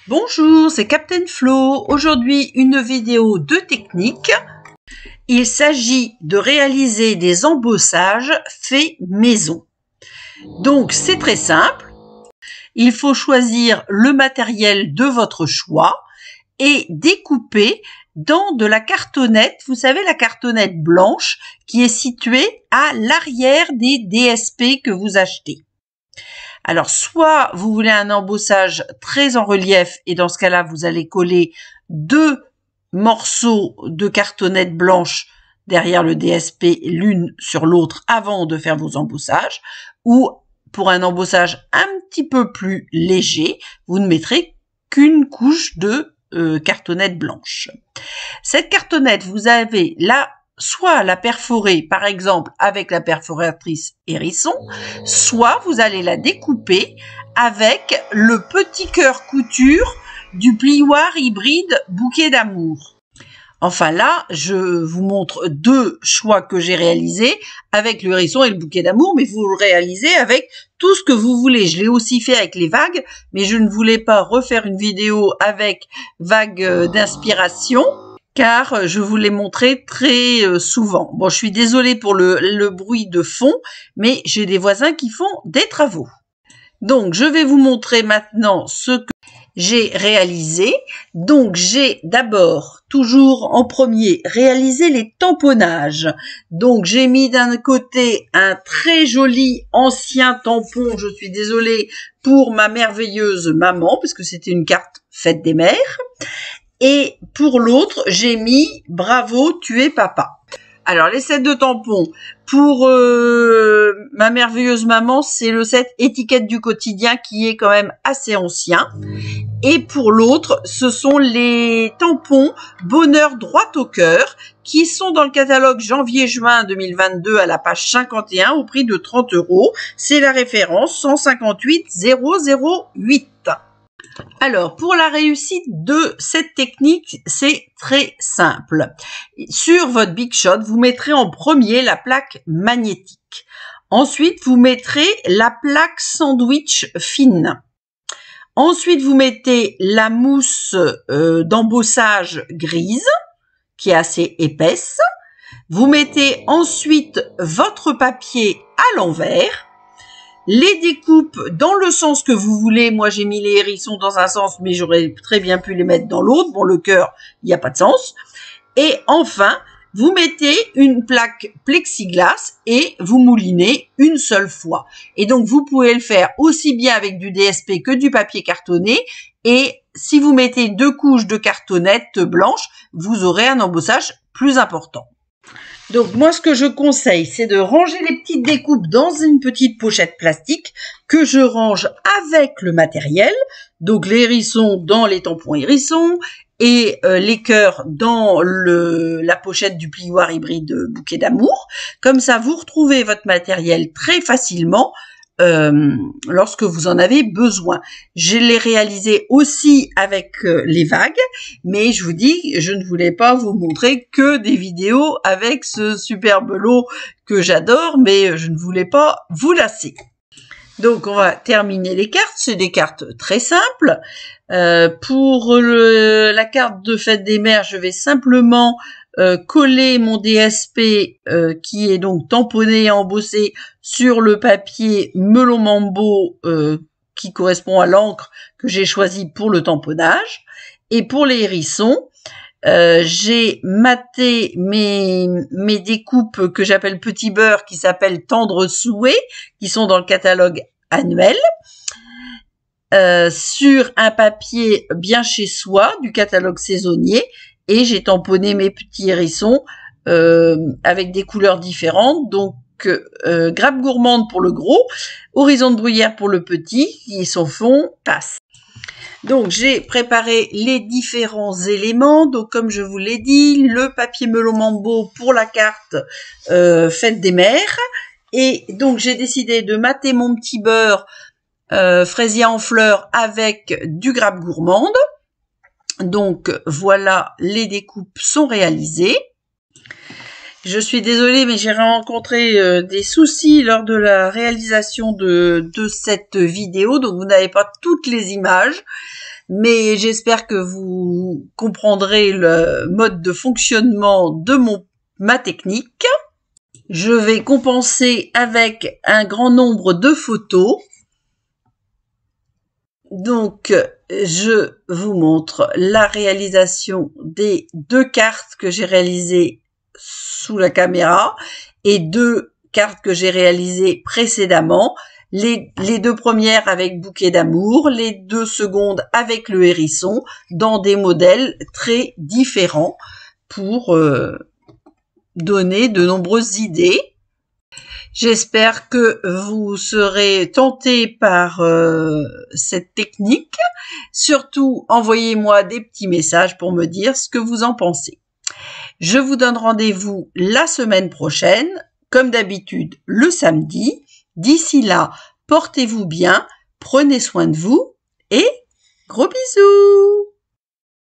Bonjour, c'est Captain Flo. Aujourd'hui, une vidéo de technique. Il s'agit de réaliser des embossages faits maison. Donc, c'est très simple. Il faut choisir le matériel de votre choix et découper dans de la cartonnette. Vous savez, la cartonnette blanche qui est située à l'arrière des DSP que vous achetez. Alors, soit vous voulez un embossage très en relief et dans ce cas-là, vous allez coller 2 morceaux de cartonnette blanche derrière le DSP l'une sur l'autre avant de faire vos embossages. Ou pour un embossage un petit peu plus léger, vous ne mettrez qu'une couche de cartonnette blanche. Cette cartonnette, vous avez là soit la perforer, par exemple, avec la perforatrice hérisson, soit vous allez la découper avec le petit cœur couture du plioir hybride bouquet d'amour. Enfin là, je vous montre 2 choix que j'ai réalisés avec le hérisson et le bouquet d'amour, mais vous le réalisez avec tout ce que vous voulez. Je l'ai aussi fait avec les vagues, mais je ne voulais pas refaire une vidéo avec vagues d'inspiration, car je vous l'ai montré très souvent. Bon, je suis désolée pour le bruit de fond, mais j'ai des voisins qui font des travaux. Donc, je vais vous montrer maintenant ce que j'ai réalisé. Donc, j'ai d'abord, toujours en premier, réalisé les tamponnages. Donc, j'ai mis d'un côté un très joli ancien tampon, je suis désolée, pour ma merveilleuse maman, parce que c'était une carte fête des mères. Et pour l'autre, j'ai mis « Bravo, tu es papa ». Alors, les sets de tampons, pour ma merveilleuse maman, c'est le set étiquette du quotidien qui est quand même assez ancien. Et pour l'autre, ce sont les tampons bonheur droit au cœur qui sont dans le catalogue janvier-juin 2022 à la page 51 au prix de 30 €. C'est la référence 158 008. Alors, pour la réussite de cette technique, c'est très simple. Sur votre Big Shot, vous mettrez en premier la plaque magnétique. Ensuite, vous mettrez la plaque sandwich fine. Ensuite, vous mettez la mousse d'embossage grise, qui est assez épaisse. Vous mettez ensuite votre papier à l'envers. Les découpes dans le sens que vous voulez. Moi, j'ai mis les hérissons dans un sens, mais j'aurais très bien pu les mettre dans l'autre. Bon, le cœur, il n'y a pas de sens. Et enfin, vous mettez une plaque plexiglas et vous moulinez une seule fois. Et donc, vous pouvez le faire aussi bien avec du DSP que du papier cartonné. Et si vous mettez 2 couches de cartonnette blanche, vous aurez un embossage plus important. Donc, moi, ce que je conseille, c'est de ranger les petites découpes dans une petite pochette plastique que je range avec le matériel. Donc, les hérissons dans les tampons hérissons et les cœurs dans la pochette du plioir hybride bouquet d'amour. Comme ça, vous retrouvez votre matériel très facilement lorsque vous en avez besoin. Je l'ai réalisé aussi avec les vagues, mais je vous dis, je ne voulais pas vous montrer que des vidéos avec ce superbe lot que j'adore, mais je ne voulais pas vous lasser. Donc, on va terminer les cartes. C'est des cartes très simples. Pour la carte de fête des mères, je vais simplement coller mon DSP qui est donc tamponné et embossé sur le papier Melon Mambo qui correspond à l'encre que j'ai choisi pour le tamponnage. Et pour les hérissons, j'ai maté mes découpes que j'appelle petit beurre qui s'appellent tendre souhait, qui sont dans le catalogue annuel, sur un papier bien chez soi du catalogue saisonnier. Et j'ai tamponné mes petits hérissons avec des couleurs différentes. Donc, grappe gourmande pour le gros, horizon de bruyère pour le petit, qui son fond passe. Donc, j'ai préparé les différents éléments. Donc, comme je vous l'ai dit, le papier Melon Mambo pour la carte fête des mères. Et donc, j'ai décidé de mater mon petit beurre fraisier en fleurs avec du grappe gourmande. Donc, voilà, les découpes sont réalisées. Je suis désolée, mais j'ai rencontré des soucis lors de la réalisation de cette vidéo, donc vous n'avez pas toutes les images. mais j'espère que vous comprendrez le mode de fonctionnement de ma technique. Je vais compenser avec un grand nombre de photos. Donc, je vous montre la réalisation des 2 cartes que j'ai réalisées sous la caméra et 2 cartes que j'ai réalisées précédemment. Les 2 premières avec bouquet d'amour, les 2 secondes avec le hérisson, dans des modèles très différents pour donner de nombreuses idées. J'espère que vous serez tentés par cette technique. Surtout, envoyez-moi des petits messages pour me dire ce que vous en pensez. Je vous donne rendez-vous la semaine prochaine, comme d'habitude le samedi. D'ici là, portez-vous bien, prenez soin de vous et gros bisous!